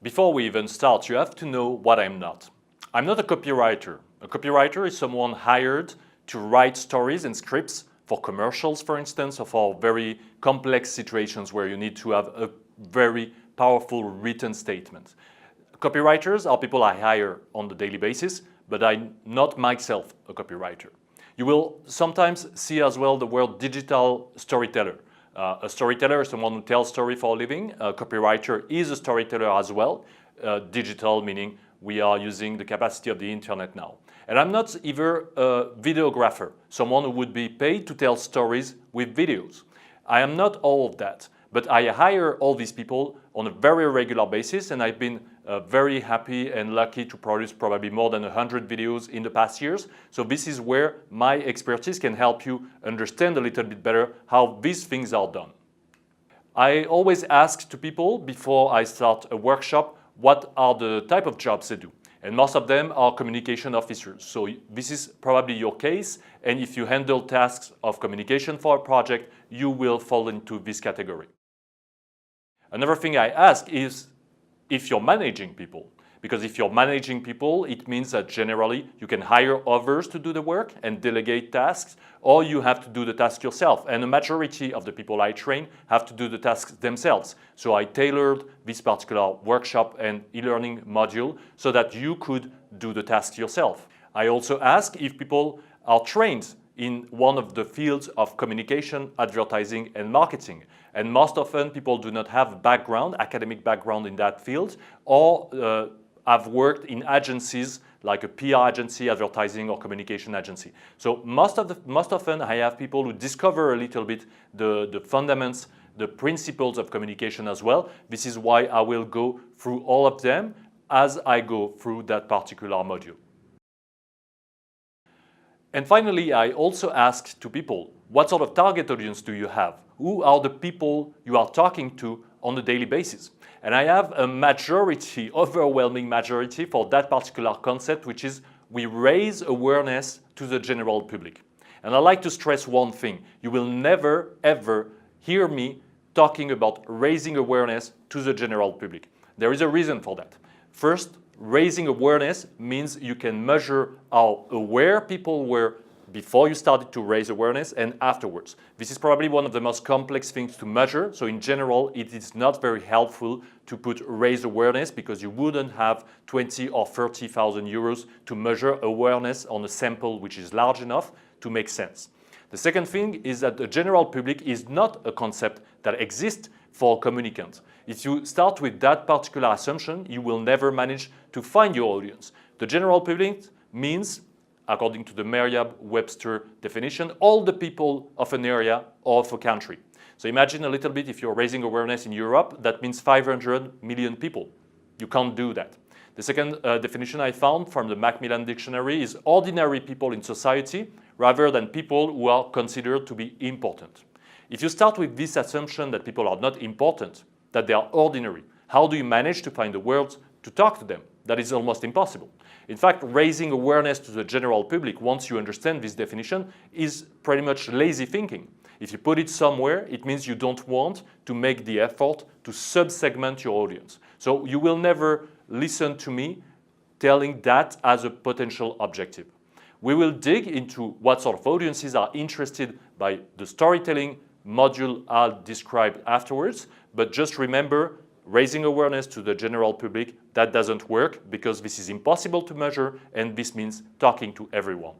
Before we even start, you have to know what I'm not. I'm not a copywriter. A copywriter is someone hired to write stories and scripts for commercials, for instance, or for very complex situations where you need to have a very powerful written statement. Copywriters are people I hire on a daily basis, but I'm not myself a copywriter. You will sometimes see as well the word digital storyteller. A storyteller is someone who tells story for a living. A copywriter is a storyteller as well. Digital meaning we are using the capacity of the internet now. And I'm not either a videographer, someone who would be paid to tell stories with videos. I am not all of that, but I hire all these people on a very regular basis, and I've been very happy and lucky to produce probably more than 100 videos in the past years. So this is where my expertise can help you understand a little bit better how these things are done. I always ask to people before I start a workshop what are the type of jobs they do. And most of them are communication officers. So this is probably your case. And if you handle tasks of communication for a project, you will fall into this category. Another thing I ask is if you're managing people. Because if you're managing people, it means that generally you can hire others to do the work and delegate tasks, or you have to do the task yourself. And a majority of the people I train have to do the tasks themselves. So I tailored this particular workshop and e-learning module so that you could do the task yourself. I also ask if people are trained in one of the fields of communication, advertising, and marketing. And most often people do not have background, academic background in that field, or have worked in agencies like a PR agency, advertising, or communication agency. So most often I have people who discover a little bit the fundamentals, the principles of communication as well. This is why I will go through all of them as I go through that particular module. And finally, I also ask to people, what sort of target audience do you have? Who are the people you are talking to on a daily basis? And I have a majority, overwhelming majority for that particular concept, which is we raise awareness to the general public. And I like to stress one thing. You will never, ever hear me talking about raising awareness to the general public. There is a reason for that. First, raising awareness means you can measure how aware people were before you started to raise awareness and afterwards. This is probably one of the most complex things to measure. So in general, it is not very helpful to put raise awareness because you wouldn't have 20 or 30,000 euros to measure awareness on a sample which is large enough to make sense. The second thing is that the general public is not a concept that exists for communicants. If you start with that particular assumption, you will never manage to find your audience. The general public means, according to the Merriam-Webster definition, all the people of an area or of a country. So imagine a little bit if you're raising awareness in Europe, that means 500 million people. You can't do that. The second definition I found from the Macmillan Dictionary is ordinary people in society rather than people who are considered to be important. If you start with this assumption that people are not important, that they are ordinary, how do you manage to find the words to talk to them? That is almost impossible. In fact, raising awareness to the general public, once you understand this definition, is pretty much lazy thinking. If you put it somewhere, it means you don't want to make the effort to sub-segment your audience. So you will never listen to me telling that as a potential objective. We will dig into what sort of audiences are interested by the storytelling module I'll describe afterwards, but just remember, raising awareness to the general public, that doesn't work because this is impossible to measure and this means talking to everyone.